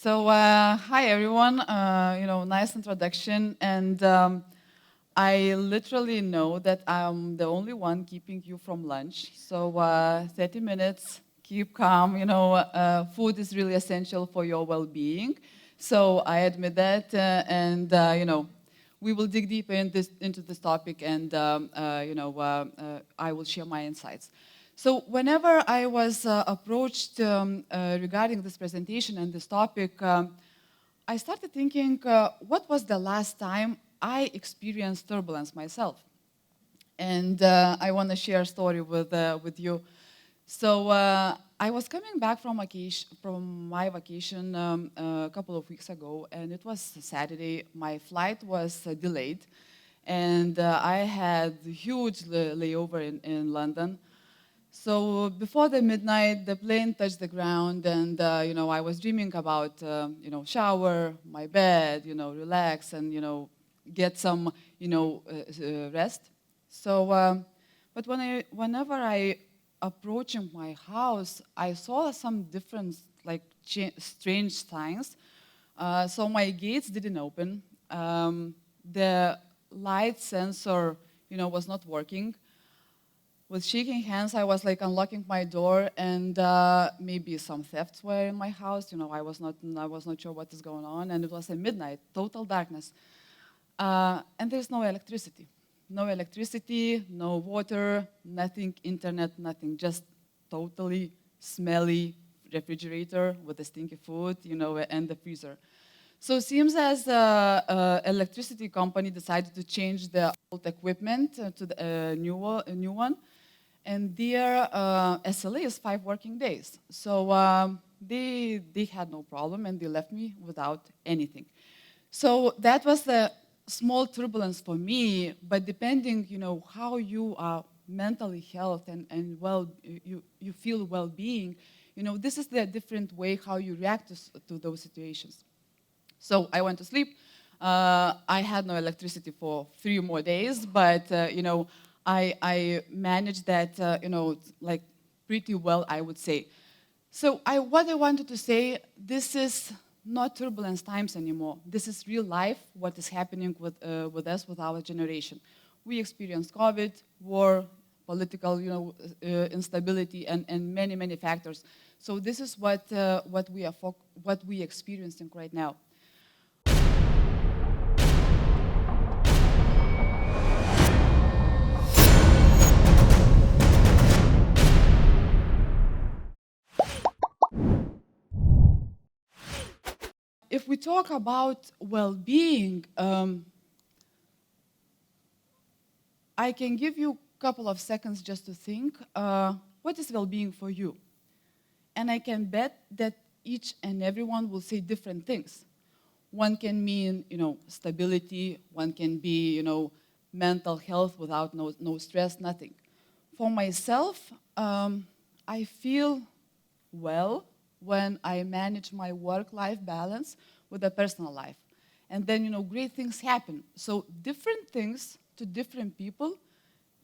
Hi everyone. Nice introduction, and I literally know that I'm the only one keeping you from lunch. 30 minutes, keep calm. Food is really essential for your well-being. So I admit that, we will dig deeper into this topic, and I will share my insights. So whenever I was approached regarding this presentation and this topic, I started thinking, what was the last time I experienced turbulence myself? And I want to share a story with you. I was coming back from my vacation a couple of weeks ago, and it was Saturday. My flight was delayed, and I had a huge layover in London. So before the midnight, the plane touched the ground, and I was dreaming about shower, my bed, relax, and get some rest. But whenever I approaching my house, I saw some different strange signs. So my gates didn't open. The light sensor was not working. With shaking hands, I was unlocking my door, and maybe some thefts were in my house. I was not sure what is going on, and it was at midnight, total darkness, and there's no electricity, no water, nothing, internet, nothing, just totally smelly refrigerator with the stinky food, and the freezer. So it seems as the electricity company decided to change the old equipment to the new one. And their SLA is 5 working days. So they had no problem, and they left me without anything. So that was the small turbulence for me, but depending, how you are mentally health and you feel well-being, this is the different way how you react to those situations. So I went to sleep. I had no electricity for 3 more days, but I managed that, pretty well, I would say. So what I wanted to say, this is not turbulence times anymore. This is real life, what is happening with us, with our generation. We experienced COVID, war, political, instability, and many, many factors. So this is what we experiencing right now. If we talk about well-being, I can give you a couple of seconds just to think, what is well-being for you? And I can bet that each and everyone will say different things. One can mean, stability. One can be, mental health without no stress, nothing. For myself, I feel well when I manage my work-life balance with a personal life. And then, great things happen. So different things to different people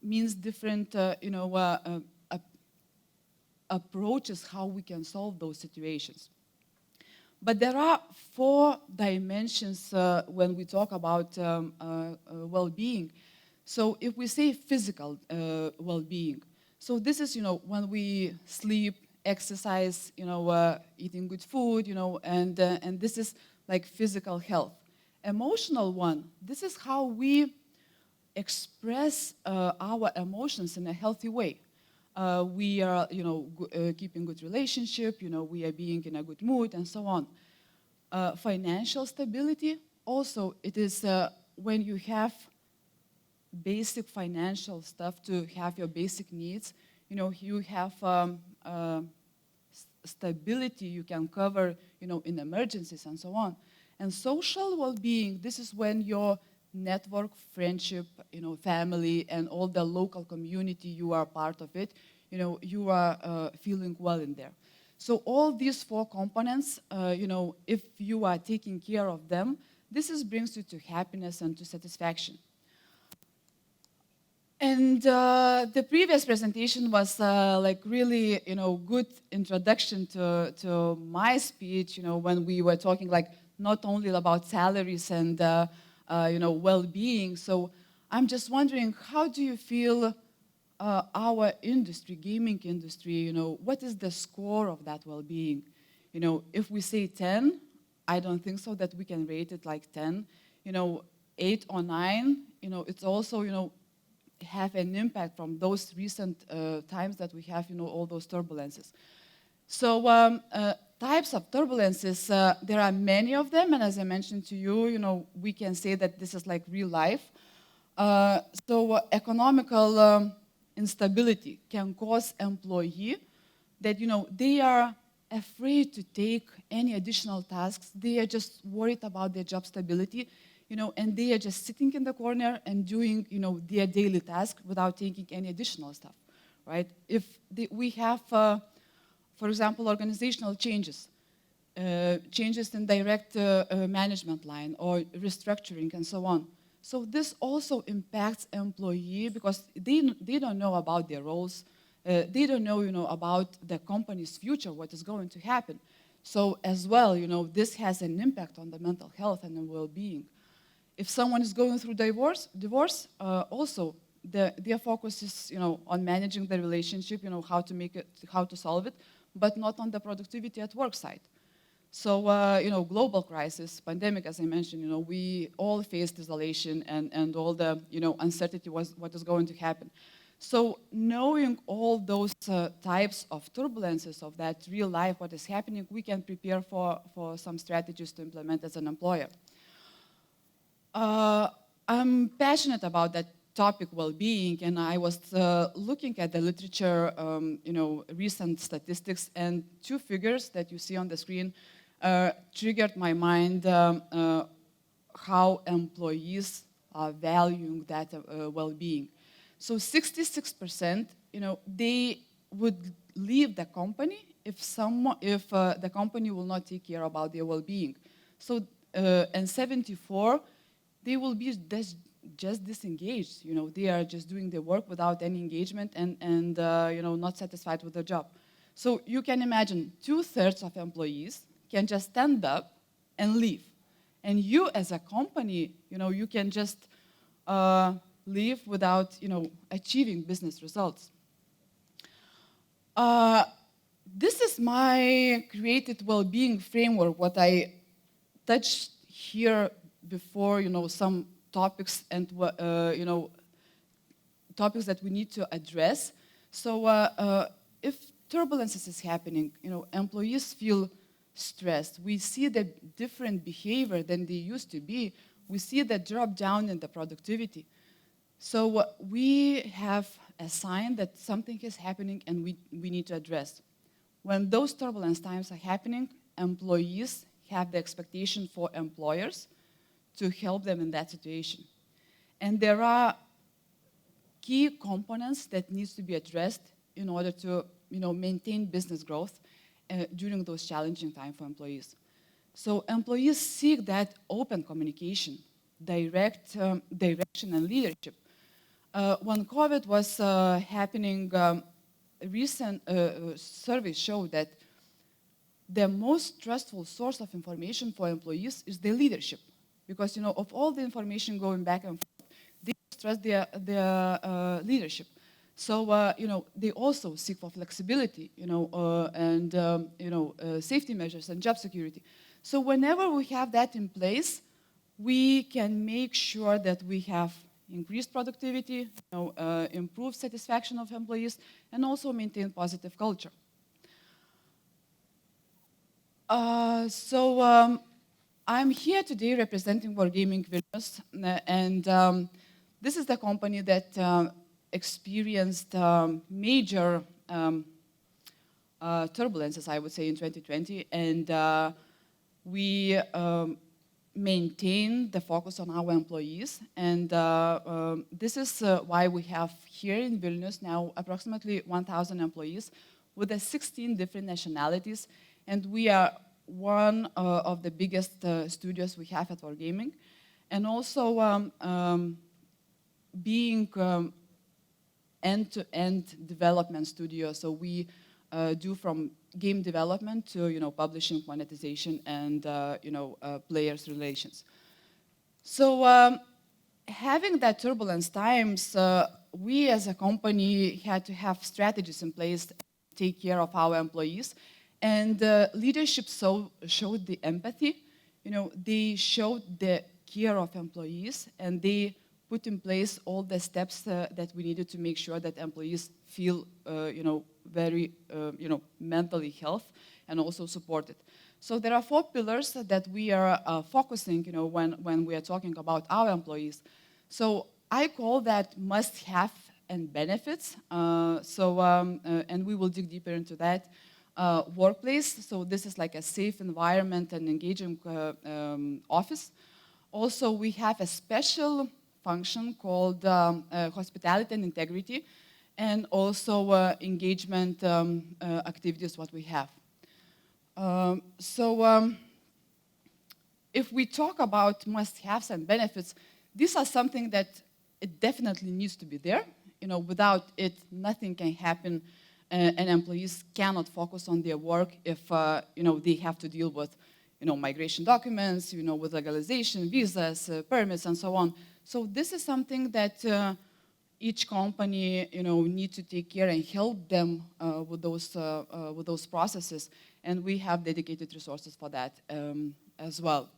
means different, approaches how we can solve those situations. But there are 4 dimensions when we talk about well-being. So if we say physical well-being, so this is, when we sleep, exercise, eating good food, and this is like physical health. Emotional one, this is how we express our emotions in a healthy way. We are, keeping good relationship, we are being in a good mood, and so on. Financial stability, also, it is when you have basic financial stuff to have your basic needs, you have stability you can cover, in emergencies and so on. And social well-being, this is when your network, friendship, family, and all the local community, you are part of it, you are feeling well in there. So all these 4 components, if you are taking care of them, this brings you to happiness and to satisfaction. And the previous presentation was like really, good introduction to my speech, when we were talking like not only about salaries and, well-being. So I'm just wondering, how do you feel our industry, gaming industry, what is the score of that well-being? If we say 10, I don't think so that we can rate it like 10. 8 or 9, it's also, have an impact from those recent times that we have, all those turbulences. So types of turbulences, there are many of them, and as I mentioned to you, we can say that this is like real life. So economical instability can cause employee that, they are afraid to take any additional tasks. They are just worried about their job stability, and they are just sitting in the corner and doing, their daily task without taking any additional stuff, right? If we have, for example, organizational changes, changes in direct management line or restructuring and so on. So this also impacts employee because they don't know about their roles. They don't know, about the company's future, what is going to happen. So as well, this has an impact on the mental health and the well-being. If someone is going through divorce, also their focus is, on managing the relationship, how to make it, how to solve it, but not on the productivity at work site. So, global crisis, pandemic, as I mentioned, we all faced isolation and all the, uncertainty was what is going to happen. So knowing all those types of turbulences of that real life, what is happening, we can prepare for some strategies to implement as an employer. I'm passionate about that topic, well-being, and I was looking at the literature, recent statistics, and two figures that you see on the screen triggered my mind how employees are valuing that well-being. So 66%, they would leave the company if the company will not take care about their well-being. So and 74, they will be just disengaged. They are just doing their work without any engagement and not satisfied with their job. So you can imagine 2/3 of employees can just stand up and leave. And you as a company, you can just leave without, achieving business results. This is my created well-being framework, what I touched here before, some topics and, topics that we need to address. So if turbulences is happening, employees feel stressed. We see the different behavior than they used to be. We see the drop down in the productivity. So we have a sign that something is happening and we need to address. When those turbulence times are happening, employees have the expectation for employers to help them in that situation. And there are key components that needs to be addressed in order to maintain business growth during those challenging times for employees. So employees seek that open communication, direction and leadership. When COVID was happening, recent surveys show that the most trustful source of information for employees is their leadership. Because, of all the information going back and forth, they trust their leadership. So, they also seek for flexibility, and, safety measures and job security. So whenever we have that in place, we can make sure that we have increased productivity, improved satisfaction of employees, and also maintain positive culture. I'm here today representing Wargaming Vilnius, and this is the company that experienced major turbulences, I would say, in 2020, and we maintain the focus on our employees, and this is why we have here in Vilnius now approximately 1,000 employees with 16 different nationalities, and we are one of the biggest studios we have at Wargaming, and also being end-to-end development studio. So we do from game development to publishing, monetization, and players' relations. So having that turbulence times, we as a company had to have strategies in place to take care of our employees, and leadership showed the empathy. They showed the care of employees, and they put in place all the steps that we needed to make sure that employees feel, very, mentally healthy and also supported. So there are 4 pillars that we are focusing, when we are talking about our employees. So I call that must-have and benefits. And we will dig deeper into that. Workplace, so this is like a safe environment and engaging office. Also, we have a special function called hospitality and integrity, and also engagement activities, what we have. If we talk about must-haves and benefits, these are something that it definitely needs to be there. Without it, nothing can happen, and employees cannot focus on their work if they have to deal with migration documents, with legalization, visas, permits, and so on. So this is something that each company need to take care and help them with those processes, and we have dedicated resources for that as well.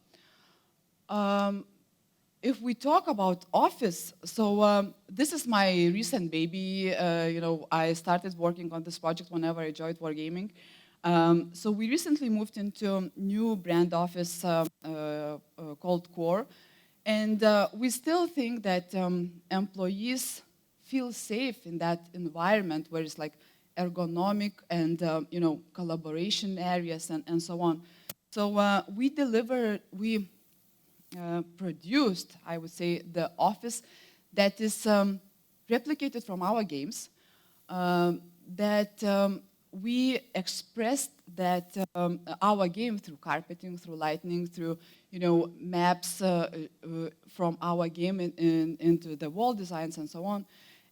If we talk about office, so this is my recent baby. I started working on this project whenever I joined Wargaming. So we recently moved into a new brand office called Core, and we still think that employees feel safe in that environment where it's like ergonomic and collaboration areas and so on. So we produced, I would say, the office that is replicated from our games, that we expressed that our game through carpeting, through lighting, through maps from our game into the wall designs and so on.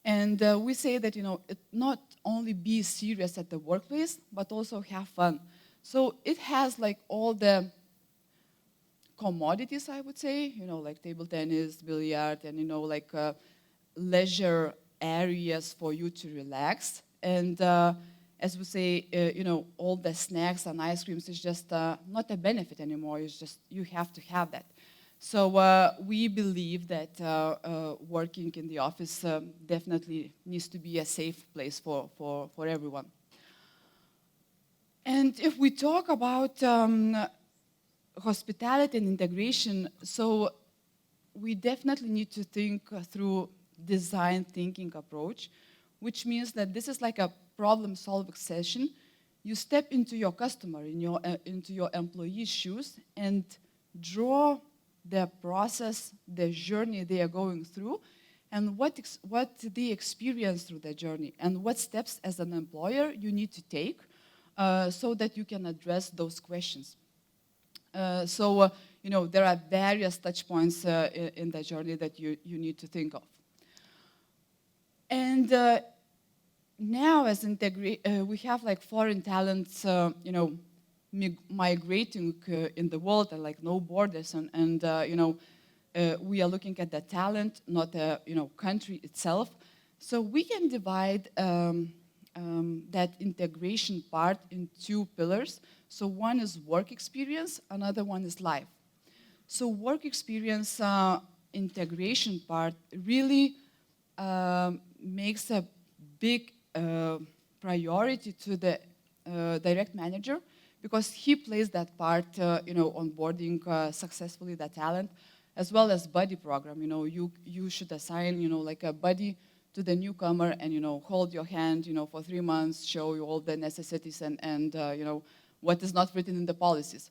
And we say that it not only be serious at the workplace, but also have fun. So it has like all the commodities, I would say, like table tennis, billiard, and like leisure areas for you to relax. And as we say, all the snacks and ice creams is just not a benefit anymore. It's just you have to have that. So we believe that working in the office definitely needs to be a safe place for everyone. And if we talk about hospitality and integration, so we definitely need to think through design thinking approach, which means that this is like a problem-solving session. You step into your customer, into your employee's shoes, and draw the process, the journey they are going through, and what they experience through the journey, and what steps as an employer you need to take so that you can address those questions. There are various touch points in the journey that you need to think of. And now as we have like foreign talents, migrating in the world, and like no borders, and we are looking at the talent, not the country itself. So we can divide that integration part in 2 pillars. So one is work experience, another one is life. So work experience integration part really makes a big priority to the direct manager, because he plays that part, onboarding successfully the talent, as well as buddy program. You should assign, like a buddy to the newcomer, and hold your hand, for 3 months, show you all the necessities and what is not written in the policies.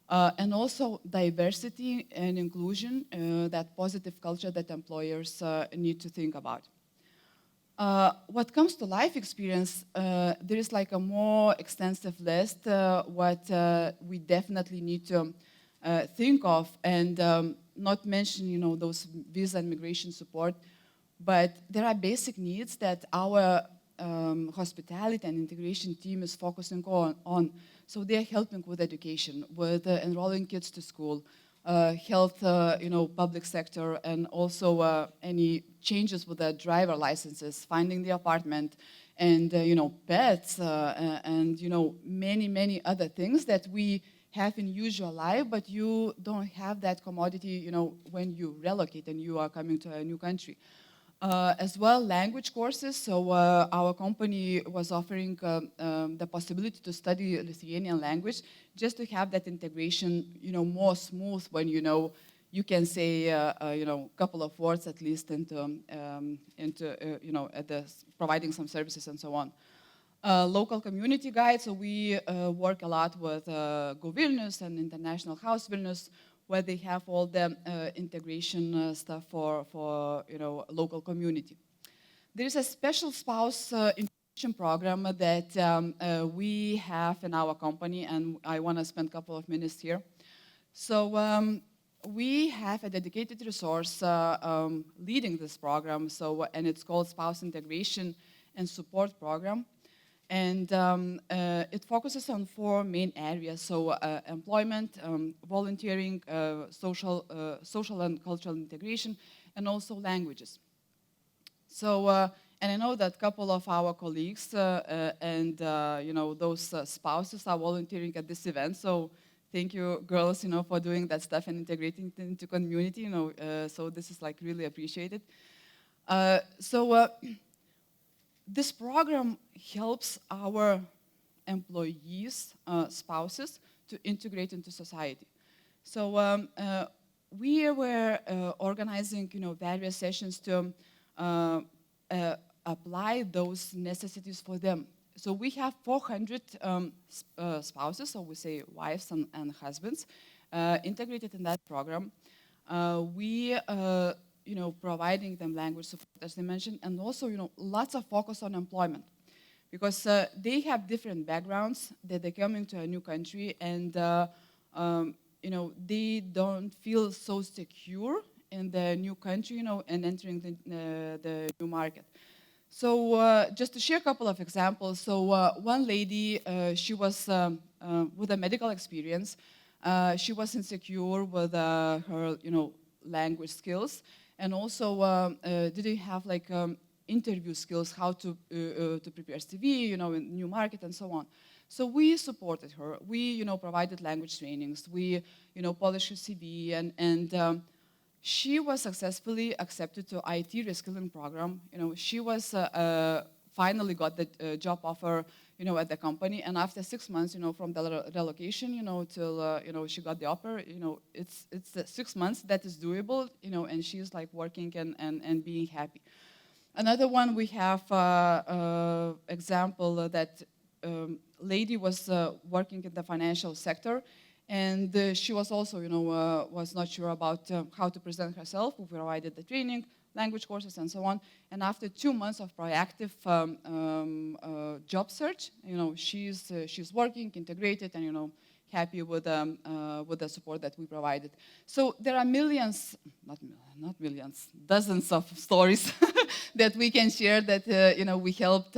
And also diversity and inclusion, that positive culture that employers need to think about. What comes to life experience, there is like a more extensive list what we definitely need to think of, and not mention those visa and migration support. But there are basic needs that our hospitality and integration team is focusing on. So they're helping with education, with enrolling kids to school, health, public sector, and also any changes with the driver licenses, finding the apartment, and pets, and many other things that we have in usual life, but you don't have that commodity, when you relocate and you are coming to a new country. As well, language courses. So our company was offering the possibility to study Lithuanian language, just to have that integration, more smooth when you can say a couple of words at least into providing some services and so on. Local community guide. So we work a lot with Go Vilnius and International House Vilnius, where they have all the integration stuff for local community. There is a special spouse integration program that we have in our company, and I want to spend a couple of minutes here. So we have a dedicated resource leading this program, and it's called Spouse Integration and Support Program. And it focuses on 4 main areas, so employment, volunteering, social and cultural integration, and also languages. So, and I know that a couple of our colleagues and those spouses are volunteering at this event, so thank you, girls, for doing that stuff and integrating it into community, so this is like really appreciated. This program helps our employees, spouses, to integrate into society. So we were organizing, various sessions to apply those necessities for them. So we have 400 spouses, so we say wives and husbands, integrated in that program. We providing them language support, as I mentioned, and also, lots of focus on employment, because they have different backgrounds, that they're coming to a new country, and they don't feel so secure in the new country, and entering the new market. So just to share a couple of examples, so one lady, she was with a medical experience. She was insecure with her, language skills, and also didn't have like interview skills, how to prepare CV, in new market and so on. So we supported her. We, provided language trainings. We, polished her CV, and she was successfully accepted to IT reskilling program. She was finally got the job offer, at the company, and after 6 months, from the relocation, till she got the offer, it's 6 months that is doable, and she's like working and being happy. Another one, we have example that lady was working in the financial sector, and she was also, was not sure about how to present herself. We provided the training, language courses, and so on. And after 2 months of proactive job search, she's working, integrated, and happy with the support that we provided. So there are millions, not millions, dozens of stories that we can share that we helped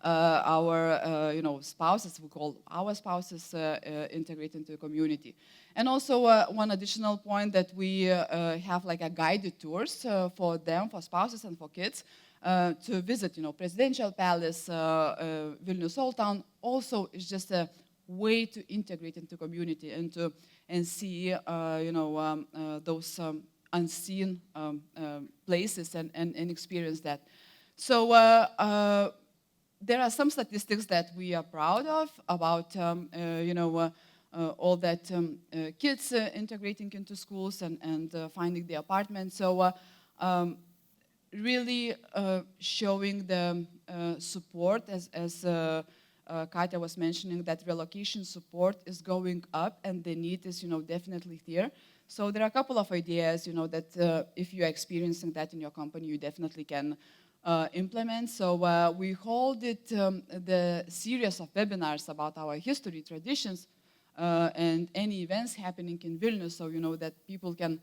our spouses, we call our spouses, integrate into the community. And also one additional point, that we have like a guided tours for them, for spouses and for kids, to visit, Presidential Palace, Vilnius Old Town. Also, it's just a way to integrate into community and see those unseen places and experience that. So there are some statistics that we are proud of about all that kids integrating into schools and finding the apartment. So really showing the support, as Katja was mentioning, that relocation support is going up and the need is definitely there. So there are a couple of ideas that if you're experiencing that in your company, you definitely can implement. So we hold the series of webinars about our history, traditions, and any events happening in Vilnius, so that people can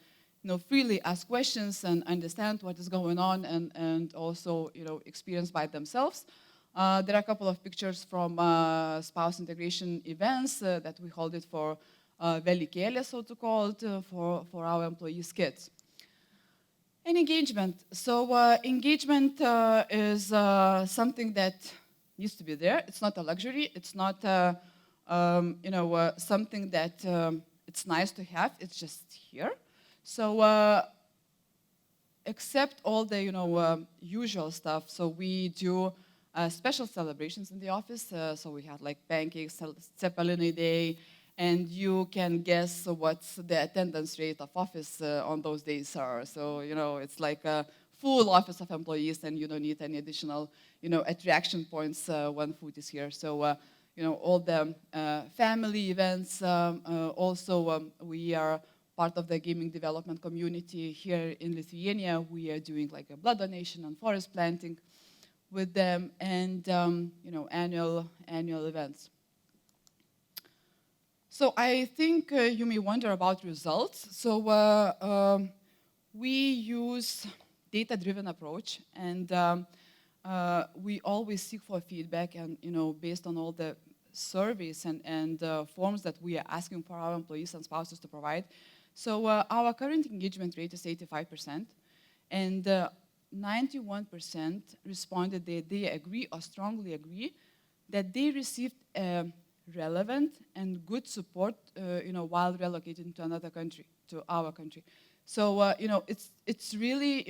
freely ask questions and understand what is going on and also, experience by themselves. There are a couple of pictures from spouse integration events that we hold it for Velikėlė, so to call it, for our employees' kids. And engagement. So engagement is something that needs to be there. It's not a luxury. It's not something that it's nice to have. It's just here. So except all the usual stuff. So we do special celebrations in the office. So we have like pancakes, Cepelini Day, and you can guess what's the attendance rate of office on those days are. So, it's like a full office of employees, and you don't need any additional, attraction points when food is here. So, all the family events. Also, we are part of the gaming development community here in Lithuania. We are doing like a blood donation and forest planting with them, and annual events. So I think you may wonder about results. So we use data-driven approach, and we always seek for feedback, and based on all the surveys and forms that we are asking for our employees and spouses to provide. So our current engagement rate is 85%, and 91% responded that they agree or strongly agree that they received relevant and good support, while relocating to another country, to our country. So, it's really,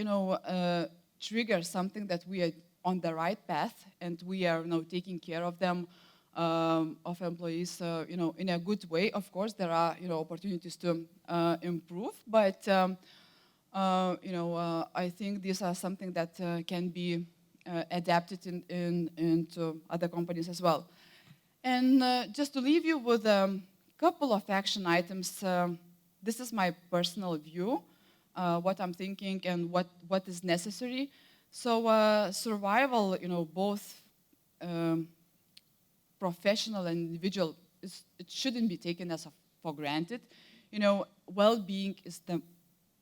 triggers something that we are on the right path, and we are, taking care of them, of employees, in a good way. Of course, there are, opportunities to improve, but, I think these are something that can be adapted into other companies as well. And just to leave you with a couple of action items, this is my personal view, what I'm thinking and what is necessary. So survival, both professional and individual, it shouldn't be taken as for granted. Well-being is the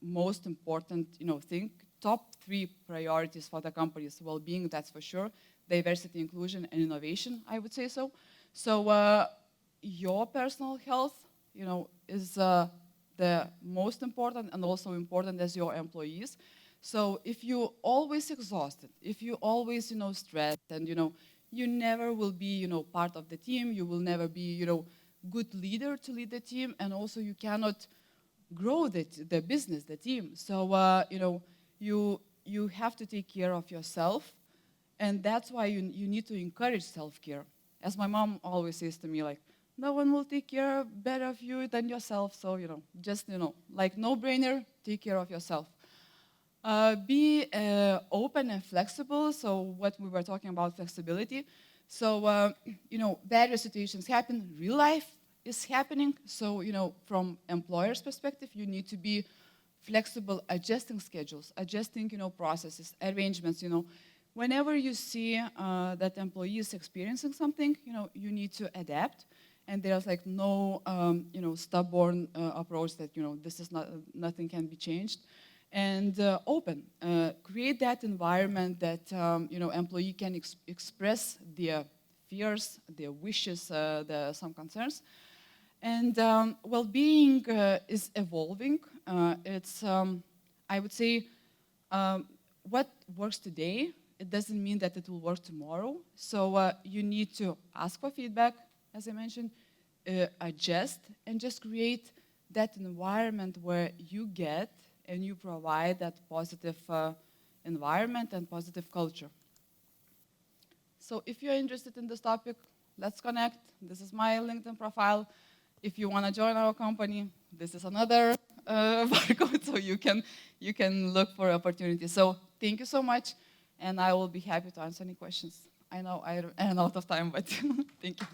most important, thing. Top 3 priorities for the company's well-being, that's for sure. Diversity, inclusion, and innovation, I would say so. So your personal health, is the most important, and also important as your employees. So if you're always exhausted, if you always, stressed, and, you never will be, part of the team, you will never be, good leader to lead the team, and also you cannot grow the business, the team. So, you have to take care of yourself, and that's why you need to encourage self-care. As my mom always says to me, like, no one will take care better of you than yourself. So, just, like no-brainer, take care of yourself. Be open and flexible. So what we were talking about, flexibility. So, various situations happen. Real life is happening. So, from employer's perspective, you need to be flexible, adjusting schedules, adjusting, processes, arrangements, Whenever you see that employee is experiencing something, you need to adapt. And there's like no, stubborn approach that, this is nothing can be changed. And open, create that environment that, employee can express their fears, their wishes, some concerns. And well-being is evolving. It's, I would say, what works today, it doesn't mean that it will work tomorrow. So you need to ask for feedback, as I mentioned, adjust, and just create that environment where you get and you provide that positive environment and positive culture. So if you're interested in this topic, let's connect. This is my LinkedIn profile. If you want to join our company, this is another barcode, so you can look for opportunities. So thank you so much, and I will be happy to answer any questions. I know I ran out of time, but thank you.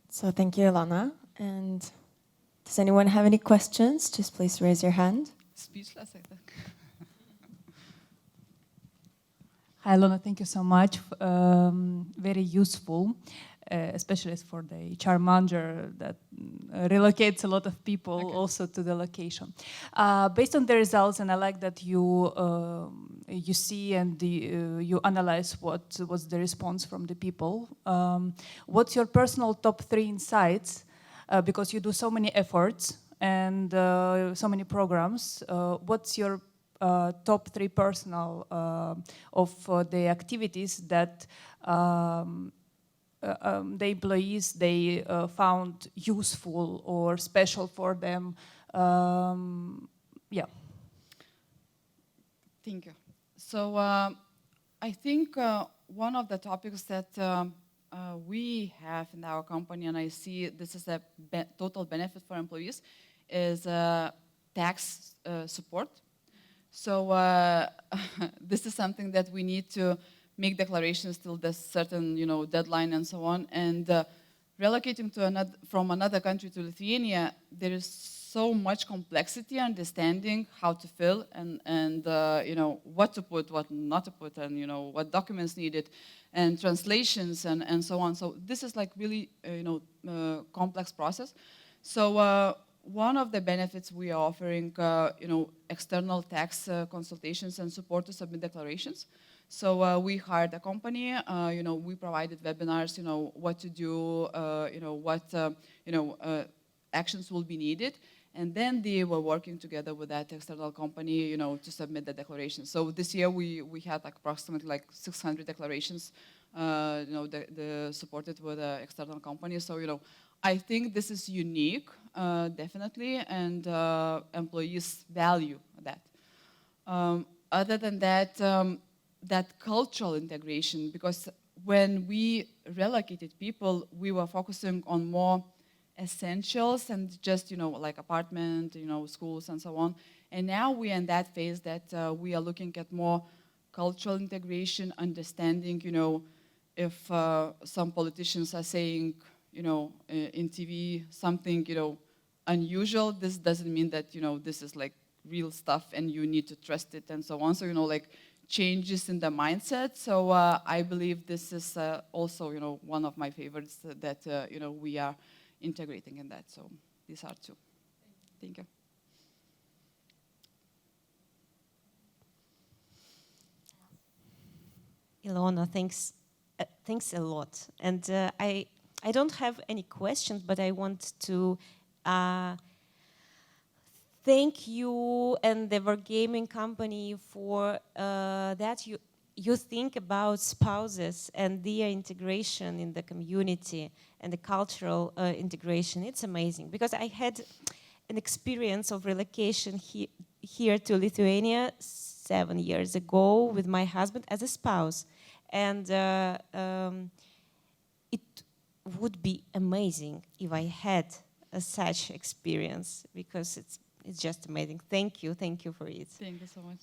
So thank you, Ilona. And does anyone have any questions? Just please raise your hand. Speechless, I think. Hi, Ilona. Thank you so much. Very useful. especially for the HR manager that relocates a lot of people also to the location. Based on the results, and I like that you see and you analyze what was the response from the people. What's your personal top 3 insights? Because you do so many efforts and so many programs. What's your top 3 personal of the activities that the employees they found useful or special for them? Yeah. Thank you. So I think one of the topics that we have in our company, and I see this is a total benefit for employees, is tax support. So this is something that we need to make declarations till this certain, deadline and so on. And relocating to from another country to Lithuania, there is so much complexity, understanding how to fill and what to put, what not to put, and what documents needed, and translations and so on. So this is like really complex process. So one of the benefits we are offering, external tax consultations and support to submit declarations. So we hired a company, we provided webinars, what to do, what actions will be needed. And then they were working together with that external company, to submit the declaration. So this year we had like approximately 600 declarations, supported with an external company. So, I think this is unique, definitely, and employees value that. Other than that, that cultural integration, because when we relocated people, we were focusing on more essentials and just, like apartment, schools and so on. And now we're in that phase that we are looking at more cultural integration, understanding, if some politicians are saying, in TV something, unusual, this doesn't mean that, this is like real stuff and you need to trust it and so on. So, like changes in the mindset. So I believe this is also, one of my favorites that, we are integrating in that. So these are 2. Thank you. Ilona, thanks a lot. And I don't have any questions, but I want to thank you and the Wargaming company for that you think about spouses and their integration in the community and the cultural integration. It's amazing, because I had an experience of relocation here to Lithuania 7 years ago with my husband as a spouse. And it would be amazing if I had such experience, because it's just amazing. Thank you for it. Thank you so much.